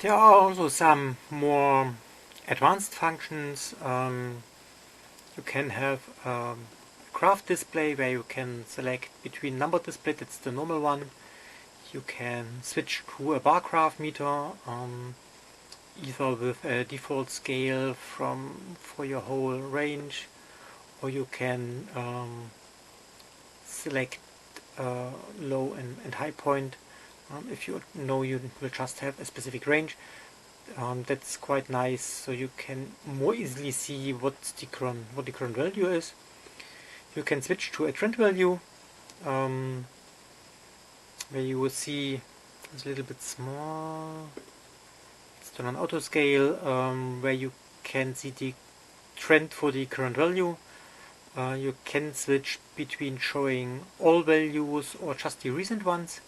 There are also some more advanced functions. You can have a graph display where you can select between number display, that's the normal one. You can switch to a bar graph meter, either with a default scale for your whole range, or you can select low and high point if you know you will just have a specific range. That's quite nice, so you can more easily see what the current value is. You can switch to a trend value, where you will see it's a little bit small. It's done on auto scale, where you can see the trend for the current value. You can switch between showing all values or just the recent ones.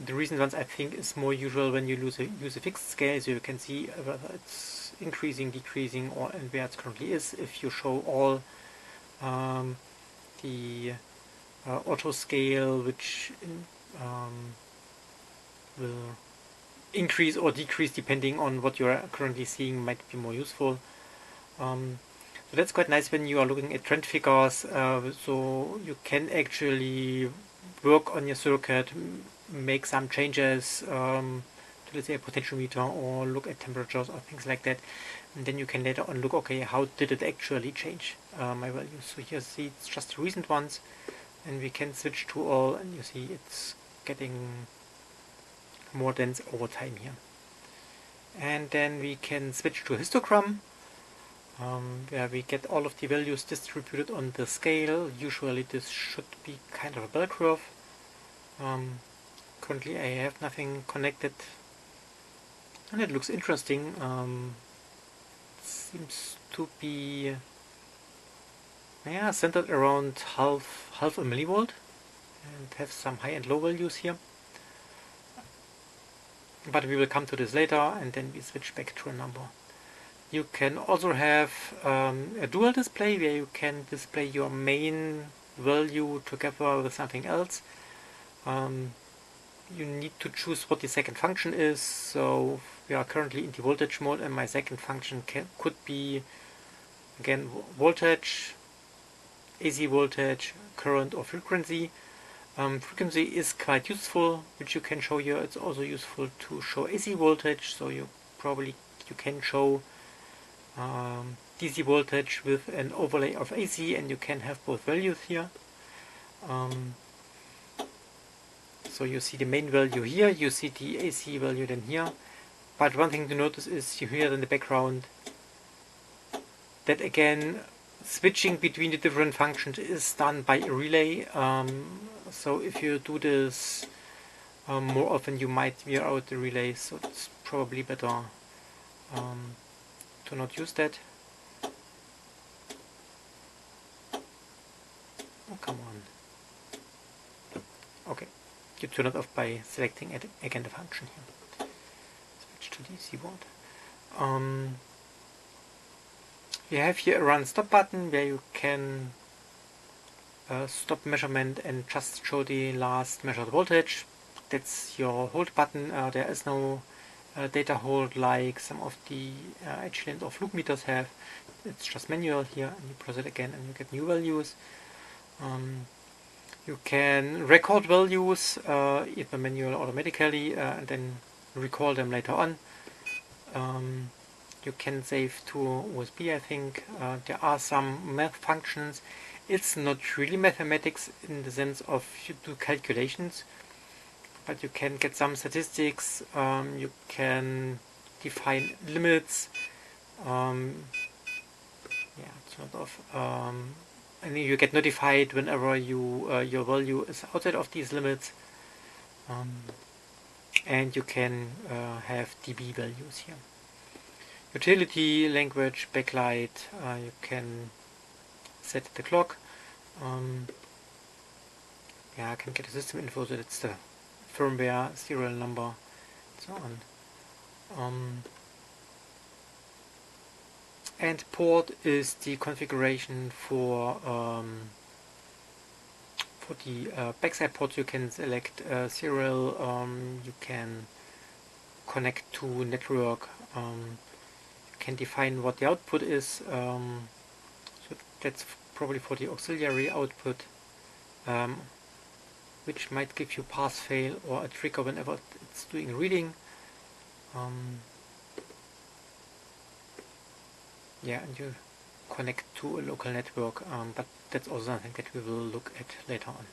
The recent ones I think is more usual when you use a fixed scale, so you can see whether it's increasing, decreasing, or and where it currently is. If you show all the auto scale, which will increase or decrease depending on what you are currently seeing, might be more useful. So that's quite nice when you are looking at trend figures, so you can actually work on your circuit, make some changes to, let's say, a potentiometer, or look at temperatures or things like that, and then you can later on look, okay, how did it actually change my values. So here see it's just the recent ones, and we can switch to all, and you see it's getting more dense over time here. And then we can switch to a histogram, where we get all of the values distributed on the scale. Usually this should be kind of a bell curve. Currently I have nothing connected, and it looks interesting. Seems to be centered around half a millivolt, and have some high and low values here. But we will come to this later, and then we switch back to a number. You can also have a dual display, where you can display your main value together with something else. You need to choose what the second function is. So we are currently in the voltage mode, and my second function could be, again, voltage, AC voltage, current, or frequency. Frequency is quite useful, which you can show here. It's also useful to show AC voltage, so you can show DC voltage with an overlay of AC, and you can have both values here. So you see the main value here, you see the AC value then here. But one thing to notice is you hear in the background that, again, switching between the different functions is done by a relay. So if you do this more often, you might wear out the relay, so it's probably better to not use that. Oh, come on. Okay, you turn it off by selecting again the function here. Switch to DC mode. We have here a run stop button, where you can stop measurement and just show the last measured voltage. That's your hold button. There is no data hold like some of the HLNs or fluke meters have. It's just manual here, and you press it again and you get new values. You can record values, either manual or automatically, and then recall them later on. You can save to USB, I think. There are some math functions. It's not really mathematics in the sense of you do calculations, but you can get some statistics. You can define limits. It's not off. And you get notified whenever your value is outside of these limits. And you can have dB values here. Utility, language, backlight, you can set the clock. I can get a system info, so that's the firmware, serial number, and so on. And port is the configuration for For the backside ports, you can select serial, you can connect to network, you can define what the output is, so that's probably for the auxiliary output, which might give you pass fail or a trigger whenever it's doing reading. Yeah, and you connect to a local network, but that's also something that we will look at later on.